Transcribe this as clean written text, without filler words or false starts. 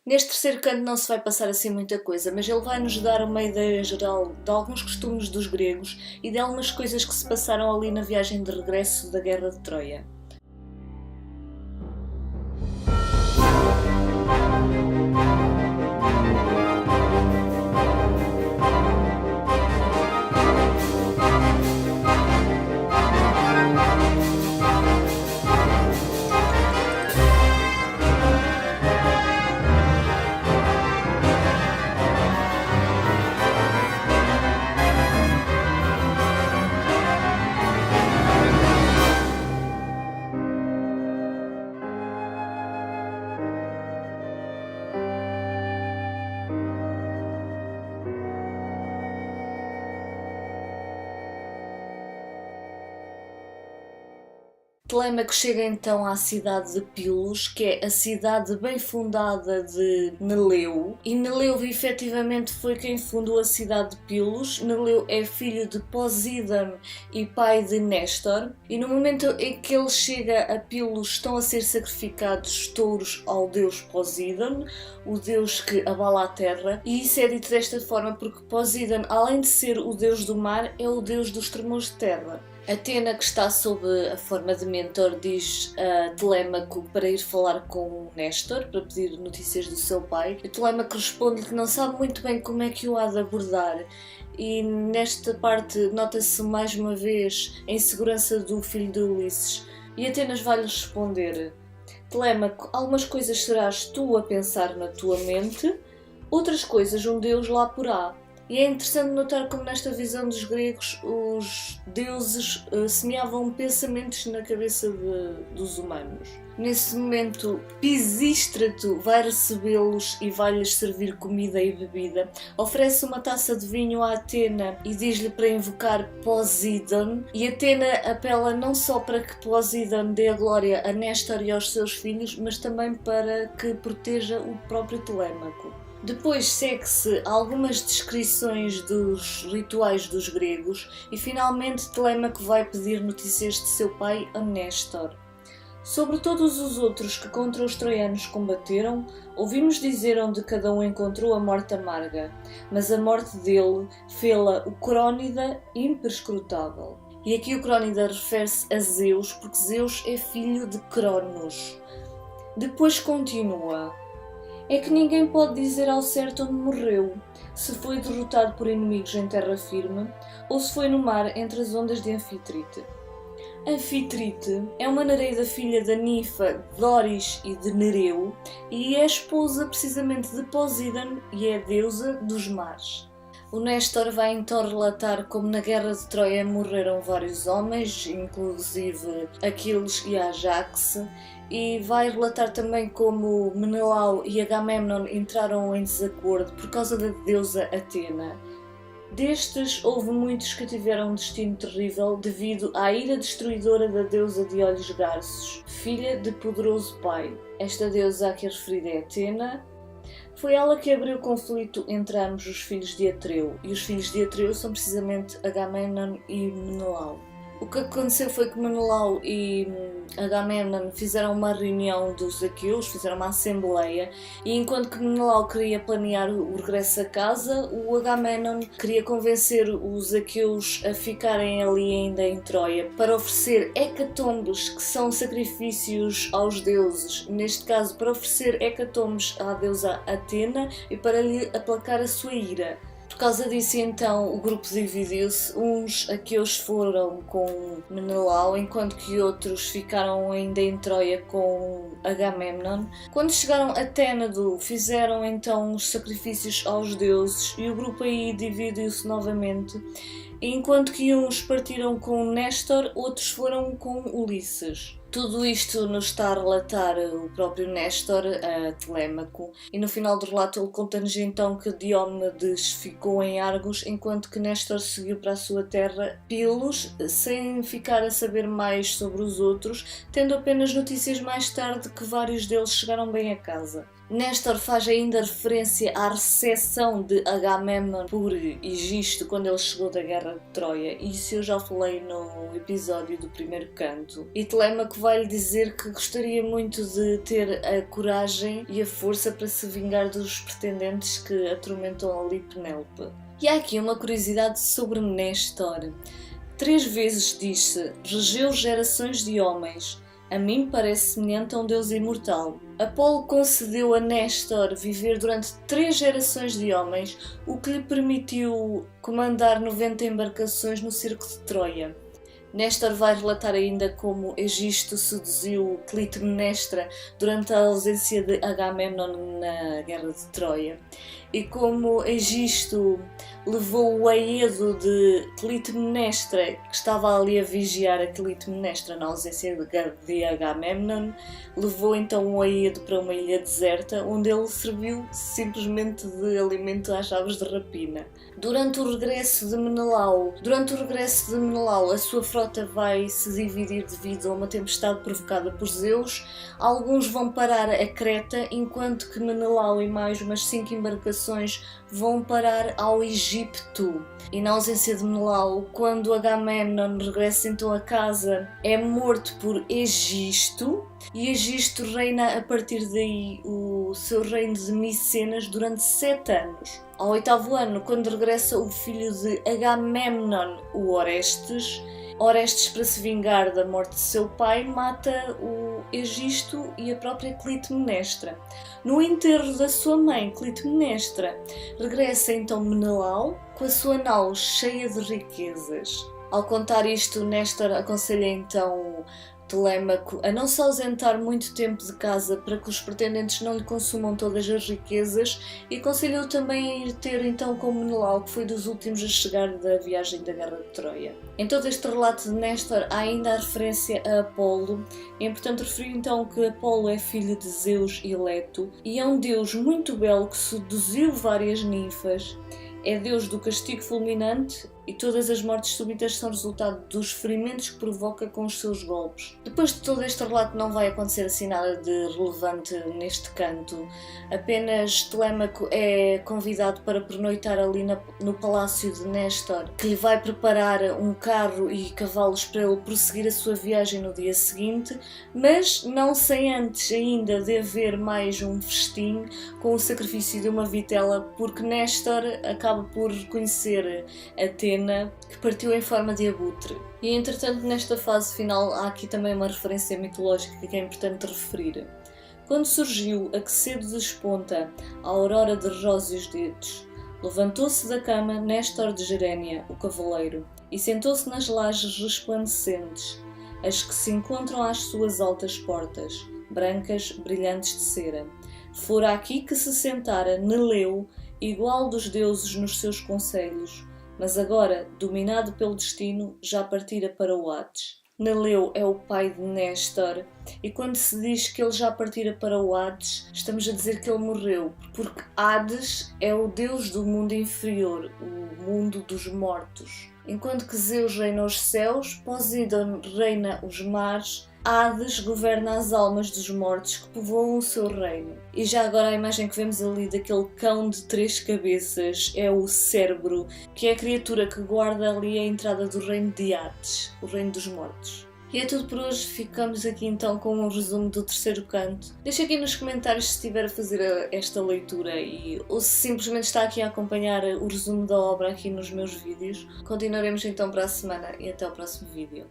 Neste terceiro canto não se vai passar assim muita coisa, mas ele vai-nos dar uma ideia geral de alguns costumes dos gregos e de algumas coisas que se passaram ali na viagem de regresso da Guerra de Troia. Telêmaco chega então à cidade de Pilos, que é a cidade bem fundada de Neleu, e Neleu efetivamente foi quem fundou a cidade de Pilos. Neleu é filho de Posídon e pai de Néstor, e no momento em que ele chega a Pilos estão a ser sacrificados touros ao deus Posídon, o deus que abala a terra, e isso é dito desta forma porque Posídon, além de ser o deus do mar, é o deus dos tremores de terra. Atena, que está sob a forma de mentor, diz a Telêmaco para ir falar com Néstor, para pedir notícias do seu pai. E Telêmaco responde que não sabe muito bem como é que o há de abordar. E nesta parte nota-se mais uma vez a insegurança do filho de Ulisses. E Atenas vai-lhe responder: Telêmaco, algumas coisas serás tu a pensar na tua mente, outras coisas um Deus lá porá. E é interessante notar como nesta visão dos gregos os deuses semeavam pensamentos na cabeça dos humanos. Nesse momento, Pisístrato vai recebê-los e vai-lhes servir comida e bebida. Oferece uma taça de vinho a Atena e diz-lhe para invocar Posídon. E Atena apela não só para que Posídon dê a glória a Néstor e aos seus filhos, mas também para que proteja o próprio Telêmaco. Depois segue-se algumas descrições dos rituais dos gregos e finalmente Telêmaco vai pedir notícias de seu pai a Néstor. Sobre todos os outros que contra os troianos combateram, ouvimos dizer onde cada um encontrou a morte amarga, mas a morte dele fê-la o Crónida imperscrutável. E aqui o Crónida refere-se a Zeus, porque Zeus é filho de Cronos. Depois continua: é que ninguém pode dizer ao certo onde morreu, se foi derrotado por inimigos em terra firme ou se foi no mar entre as ondas de Anfitrite. Anfitrite é uma nereida filha da ninfa Dóris e de Nereu e é esposa precisamente de Posídon e é a deusa dos mares. O Néstor vai então relatar como na Guerra de Troia morreram vários homens, inclusive Aquiles e Ajax, e vai relatar também como Menelau e Agamemnon entraram em desacordo por causa da deusa Atena. Destes, houve muitos que tiveram um destino terrível devido à ira destruidora da deusa de olhos garços, filha de poderoso pai. Esta deusa a que é referida é Atena. Foi ela que abriu o conflito entre ambos os filhos de Atreu, e os filhos de Atreu são precisamente Agamemnon e Menelau. O que aconteceu foi que Menelau e Agamemnon fizeram uma reunião dos aqueus, fizeram uma assembleia, e enquanto que Menelau queria planear o regresso a casa, o Agamemnon queria convencer os aqueus a ficarem ali ainda em Troia para oferecer hecatombes, que são sacrifícios aos deuses, neste caso para oferecer hecatombes à deusa Atena e para lhe aplacar a sua ira. Por causa disso, então, o grupo dividiu-se. Uns aqueus foram com Menelau, enquanto que outros ficaram ainda em Troia com Agamemnon. Quando chegaram a Tênado, fizeram então os sacrifícios aos deuses e o grupo aí dividiu-se novamente. Enquanto que uns partiram com Néstor, outros foram com Ulisses. Tudo isto nos está a relatar o próprio Néstor, a Telêmaco, e no final do relato ele conta-nos então que Diomedes ficou em Argos, enquanto que Néstor seguiu para a sua terra Pilos, sem ficar a saber mais sobre os outros, tendo apenas notícias mais tarde que vários deles chegaram bem a casa. Néstor faz ainda referência à recepção de Agamemnon por Egisto quando ele chegou da Guerra de Troia. Isso eu já falei no episódio do primeiro canto. E Telêmaco vai-lhe dizer que gostaria muito de ter a coragem e a força para se vingar dos pretendentes que atormentam ali Penélope. E há aqui uma curiosidade sobre Néstor. 3 vezes disse: regeu gerações de homens. A mim parece semelhante a um deus imortal. Apolo concedeu a Néstor viver durante 3 gerações de homens, o que lhe permitiu comandar 90 embarcações no cerco de Troia. Néstor vai relatar ainda como Egisto seduziu Clitemnestra durante a ausência de Agamemnon na Guerra de Troia e como Egisto levou o aedo de Clitemnestra, que estava ali a vigiar a Clitemnestra na ausência de Agamemnon, levou então o aedo para uma ilha deserta onde ele serviu simplesmente de alimento às aves de rapina. Durante o regresso de Menelau, a sua frota vai se dividir devido a uma tempestade provocada por Zeus. Alguns vão parar a Creta, enquanto que Menelau e mais umas 5 embarcações vão parar ao Egito. E na ausência de Menelau, quando Agamemnon regressa então a casa, é morto por Egisto, e Egisto reina a partir daí o seu reino de Micenas durante 7 anos. Ao 8º ano, quando regressa o filho de Agamemnon, o Orestes, para se vingar da morte de seu pai, mata o Egisto e a própria Clitemnestra. No enterro da sua mãe, Clitemnestra, regressa então Menelau com a sua nau cheia de riquezas. Ao contar isto, Néstor aconselha então Telêmaco a não se ausentar muito tempo de casa para que os pretendentes não lhe consumam todas as riquezas, e aconselhou também a ir ter então com Menelau, que foi dos últimos a chegar da viagem da Guerra de Troia. Em todo este relato de Néstor há ainda a referência a Apolo. É importante referir então que Apolo é filho de Zeus e Leto e é um deus muito belo que seduziu várias ninfas. É deus do castigo fulminante e todas as mortes súbitas são resultado dos ferimentos que provoca com os seus golpes. Depois de todo este relato não vai acontecer assim nada de relevante neste canto. Apenas Telêmaco é convidado para pernoitar ali no palácio de Néstor, que lhe vai preparar um carro e cavalos para ele prosseguir a sua viagem no dia seguinte, mas não sem antes ainda de haver mais um festim com o sacrifício de uma vitela, porque Néstor acaba por reconhecer Atena, que partiu em forma de abutre. E entretanto, nesta fase final, há aqui também uma referência mitológica que é importante referir. Quando surgiu a que cedo desponta a aurora de róseos dedos, levantou-se da cama Néstor de Gerénia, o cavaleiro, e sentou-se nas lajes resplandecentes, as que se encontram às suas altas portas, brancas, brilhantes de cera. Fora aqui que se sentara Neleu, igual dos deuses nos seus conselhos, mas agora, dominado pelo destino, já partira para o Hades. Neleu é o pai de Néstor, e quando se diz que ele já partira para o Hades, estamos a dizer que ele morreu, porque Hades é o deus do mundo inferior, o mundo dos mortos. Enquanto que Zeus reina os céus, Poseidon reina os mares, Hades governa as almas dos mortos que povoam o seu reino. E já agora a imagem que vemos ali daquele cão de 3 cabeças é o Cérebro, que é a criatura que guarda ali a entrada do reino de Hades, o reino dos mortos. E é tudo por hoje, ficamos aqui então com um resumo do 3º canto. Deixa aqui nos comentários se estiver a fazer esta leitura ou se simplesmente está aqui a acompanhar o resumo da obra aqui nos meus vídeos. Continuaremos então para a semana e até ao próximo vídeo.